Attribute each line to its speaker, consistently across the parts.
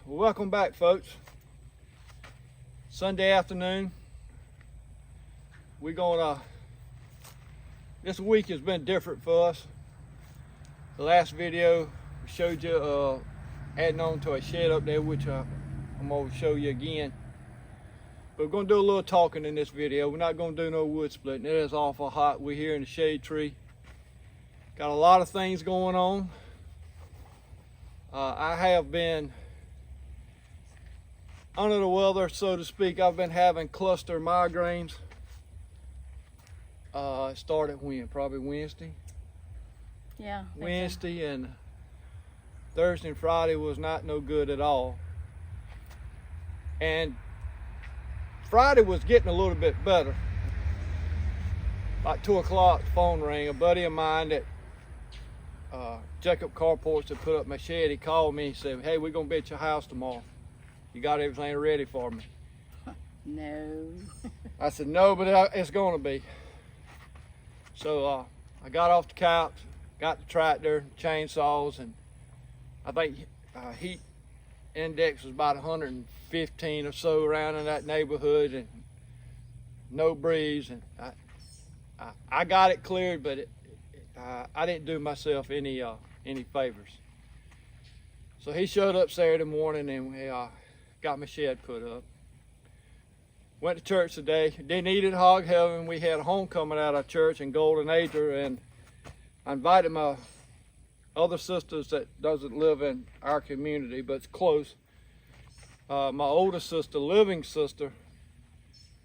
Speaker 1: Welcome back, folks. Sunday afternoon. This week has been different for us. The last video we showed you adding on to a shed up there, which I'm going to show you again. But we're going to do a little talking in this video. We're not going to do no wood splitting. It is awful hot. We're here in the shade tree. Got a lot of things going on. I have been under the weather, so to speak. I've been having cluster migraines. It started when? Probably Wednesday.
Speaker 2: Yeah.
Speaker 1: Wednesday and Thursday and Friday was not no good at all. And Friday was getting a little bit better. About 2 o'clock, the phone rang. A buddy of mine that Jacob Carports that put up my shed, he called me and said, "Hey, we're gonna be at your house tomorrow. You got everything ready for me?"
Speaker 2: No.
Speaker 1: I said, "No, but it's gonna be." So I got off the couch, got the tractor, chainsaws, and I think heat index was about 115 or so around in that neighborhood, and no breeze. And I got it cleared, but I didn't do myself any favors. So he showed up Saturday morning, and we got my shed put up. Went to church today. Didn't eat at Hog Heaven. We had a homecoming out of church in Golden Acre, and I invited my other sisters that doesn't live in our community, but it's close. My older sister, living sister,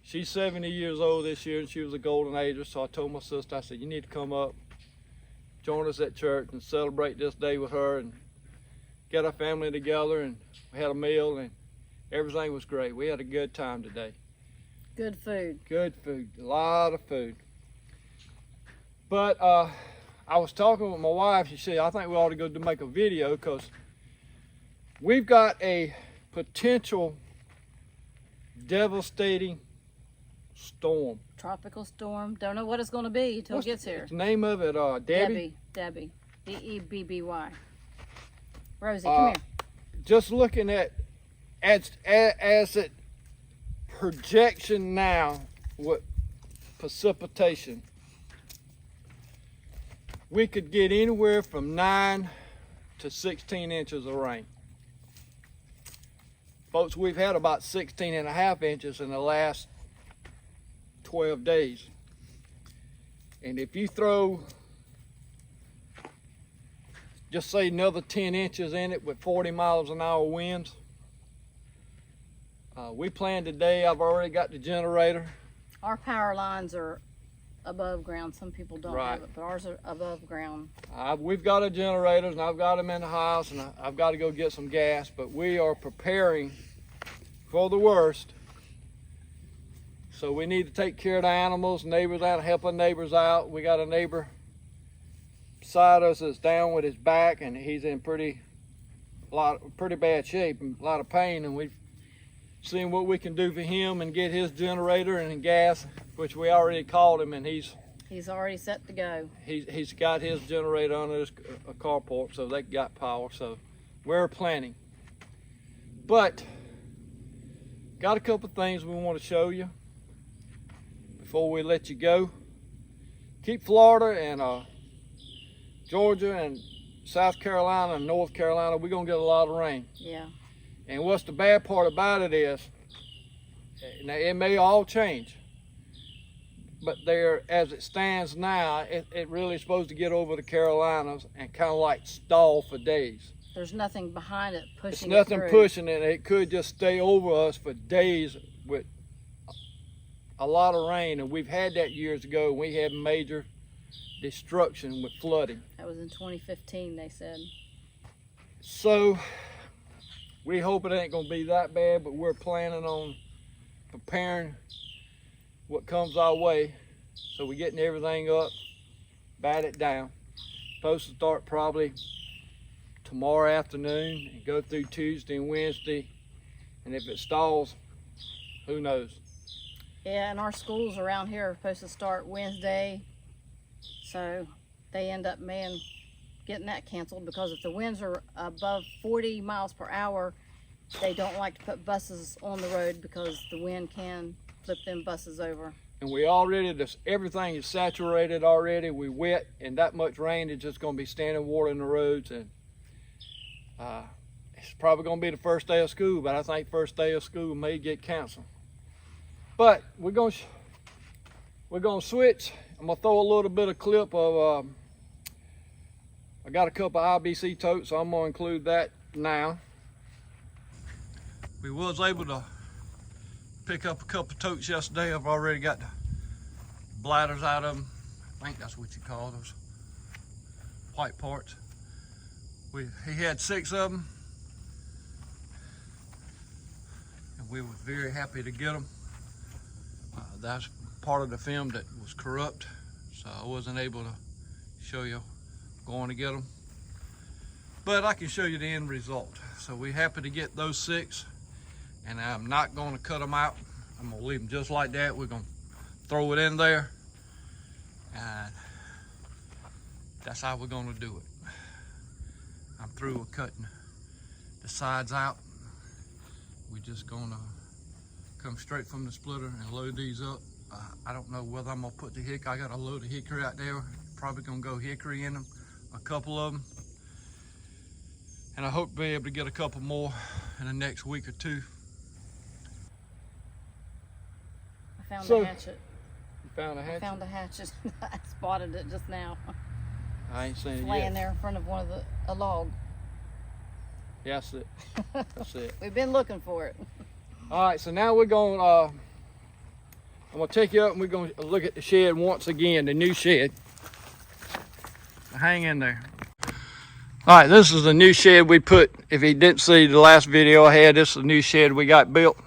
Speaker 1: she's 70 years old this year, and she was a Golden Ager. So I told my sister, I said, "You need to come up, join us at church, and celebrate this day with her, and get our family together." And we had a meal, and everything was great. We had a good time today.
Speaker 2: Good food.
Speaker 1: Good food, a lot of food. But I was talking with my wife. She said, "I think we ought to go to make a video because we've got a potential devastating storm."
Speaker 2: Tropical storm. Don't know what it's going to be until it gets here.
Speaker 1: What's the name of it? Debbie?
Speaker 2: Debbie. D-E-B-B-Y. Rosie, come here.
Speaker 1: Just looking at as it projection now with precipitation, we could get anywhere from 9 to 16 inches of rain. Folks, we've had about 16 and a half inches in the last 12 days. And if you throw, just say another 10 inches in it with 40 miles an hour winds, we planned today. I've already got the generator.
Speaker 2: Our power lines are above ground. Some people don't
Speaker 1: Right.
Speaker 2: have it, but ours are above ground.
Speaker 1: We've got our generators, and I've got them in the house, and I've got to go get some gas, but we are preparing for the worst. So we need to take care of the animals, neighbors out, helping neighbors out. We got a neighbor beside us that's down with his back, and he's in pretty bad shape and a lot of pain, and we've seen what we can do for him and get his generator and gas, which we already called him, and he's
Speaker 2: already set to go.
Speaker 1: He's got his generator under his carport, so they got power. So we're planning. But got a couple things we want to show you before we let you go. Keep Florida and Georgia and South Carolina and North Carolina, we're gonna get a lot of rain.
Speaker 2: Yeah.
Speaker 1: And what's the bad part about it is, now it may all change, but there, as it stands now, it really is supposed to get over the Carolinas and kind of like stall for days.
Speaker 2: There's nothing behind it pushing
Speaker 1: It's nothing
Speaker 2: it through.
Speaker 1: pushing it. It could just stay over us for days with a lot of rain. And we've had that years ago. We had major destruction with flooding.
Speaker 2: That was in 2015, they said.
Speaker 1: So we hope it ain't gonna be that bad, but we're planning on preparing what comes our way. So we're getting everything up, bat it down. Supposed to start probably tomorrow afternoon and go through Tuesday and Wednesday. And if it stalls, who knows?
Speaker 2: Yeah, and our schools around here are supposed to start Wednesday. So they end up getting that canceled, because if the winds are above 40 miles per hour they don't like to put buses on the road because the wind can flip them buses over.
Speaker 1: And we already, everything is saturated already. We wet, and that much rain is just going to be standing water in the roads. And it's probably going to be the first day of school, but I think first day of school may get canceled. But we're going to switch. I'm going to throw a little bit of clip of, I got a couple of IBC totes, so I'm going to include that now. We was able to pick up a couple totes yesterday. I've already got the bladders out of them. I think that's what you call those white parts. He had 6 of them, and we were very happy to get them. That's part of the film that was corrupt, so I wasn't able to show you going to get them. But I can show you the end result. So we're happy to get those 6. And I'm not going to cut them out. I'm going to leave them just like that. We're going to throw it in there, and that's how we're going to do it. I'm through with cutting the sides out. We're just going to come straight from the splitter and load these up. I don't know whether I'm going to put the hickory. I got a load of hickory out there. Probably going to go hickory in them, a couple of them. And I hope to be able to get a couple more in the next week or 2.
Speaker 2: I found a hatchet.
Speaker 1: You found a hatchet?
Speaker 2: I found a hatchet. I spotted it just now.
Speaker 1: I ain't seen it yet.
Speaker 2: Laying there in front of a log.
Speaker 1: Yeah, that's it. That's it.
Speaker 2: We've been looking for it.
Speaker 1: All right, so now we're going I'm going to take you up and we're going to look at the shed once again, the new shed. Hang in there. All right, this is the new shed we put. If you didn't see the last video I had, this is the new shed we got built.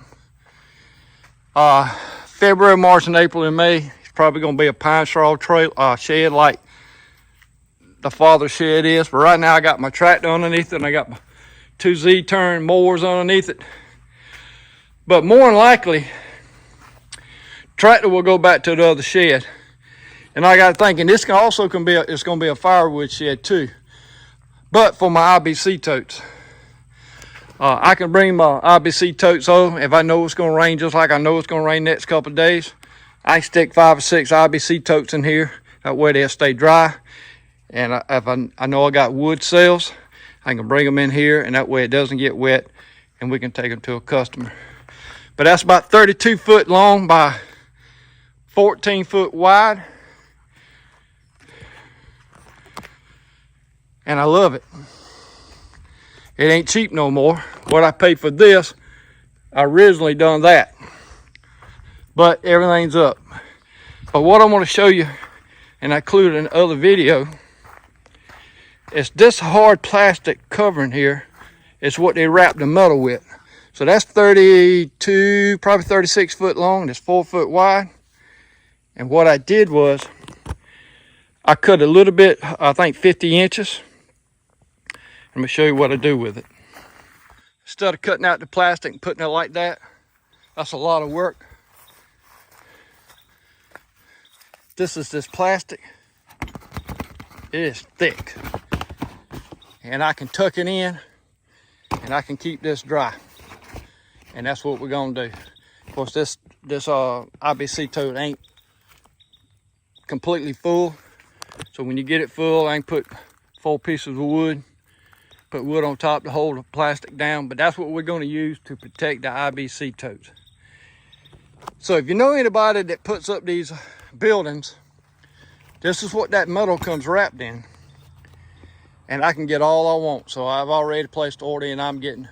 Speaker 1: February, March, and April, and May, it's probably going to be a pine straw shed like the father shed is. But right now I got my tractor underneath it, and I got my 2 Z-turn mowers underneath it. But more than likely, tractor will go back to the other shed. And I got thinking this can also it's going to be a firewood shed too. But for my IBC totes, I can bring my IBC totes home if I know it's going to rain, just like I know it's going to rain next couple of days. I stick 5 or 6 IBC totes in here. That way they'll stay dry. And if I know I got wood cells, I can bring them in here, and that way it doesn't get wet, and we can take them to a customer. But that's about 32 foot long by 14 foot wide. And I love it. It ain't cheap no more. What I paid for this, I originally done that. But everything's up. But what I want to show you, and I included in the other video, is this hard plastic covering here. It's what they wrap the metal with. So that's 32, probably 36 foot long. It's 4 foot wide. And what I did was, I cut a little bit, I think 50 inches. Let me show you what I do with it. Instead of cutting out the plastic and putting it like that, that's a lot of work. This is this plastic. It is thick. And I can tuck it in, and I can keep this dry. And that's what we're gonna do. Of course, this IBC tote ain't completely full. So when you get it full, I can put 4 pieces of wood. Put wood on top to hold the plastic down, but that's what we're going to use to protect the IBC totes. So if you know anybody that puts up these buildings, this is what that metal comes wrapped in. And I can get all I want. So I've already placed the order, and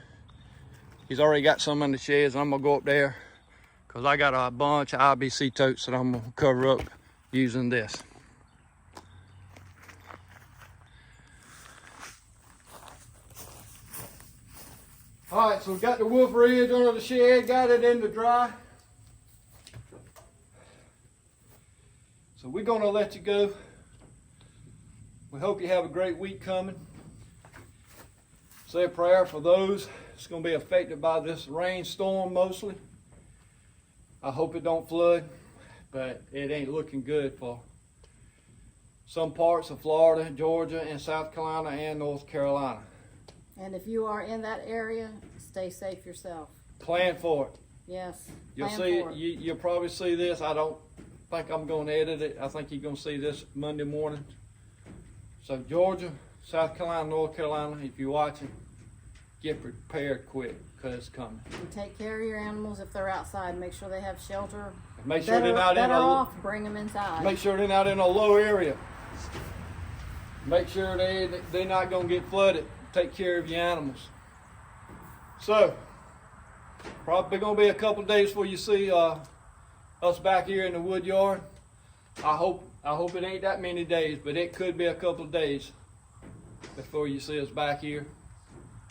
Speaker 1: he's already got some in the sheds, and I'm going to go up there because I got a bunch of IBC totes that I'm going to cover up using this. All right, so we've got the wolf ridge under the shed, got it in the dry. So we're gonna let you go. We hope you have a great week coming. Say a prayer for those that's gonna be affected by this rainstorm mostly. I hope it don't flood, but it ain't looking good for some parts of Florida, Georgia, and South Carolina, and North Carolina.
Speaker 2: And if you are in that area, stay safe yourself.
Speaker 1: Plan for it.
Speaker 2: Yes.
Speaker 1: You'll
Speaker 2: plan
Speaker 1: see
Speaker 2: for it.
Speaker 1: you'll probably see this. I don't think I'm going to edit it. I think you're going to see this Monday morning. So Georgia, South Carolina, North Carolina, if you're watching, get prepared quick because it's coming.
Speaker 2: And take care of your animals if they're outside. Make sure they have shelter.
Speaker 1: Make sure they're not in
Speaker 2: better
Speaker 1: a
Speaker 2: off, bring them inside.
Speaker 1: make sure they're not in a low area. Make sure they're not going to get flooded. Take care of your animals. So probably going to be a couple of days before you see us back here in the wood yard. I hope it ain't that many days, but it could be a couple of days before you see us back here.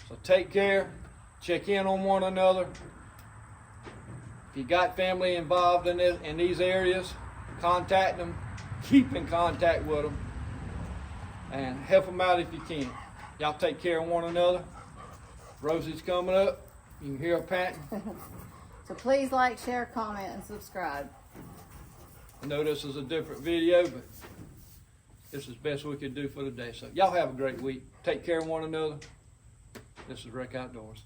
Speaker 1: So take care, check in on one another. If you got family involved in these areas, contact them, keep in contact with them, and help them out if you can. Y'all take care of one another. Rosie's coming up. You can hear her panting.
Speaker 2: So please like, share, comment, and subscribe.
Speaker 1: I know this is a different video, but this is the best we could do for the day. So y'all have a great week. Take care of one another. This is Rick Outdoors.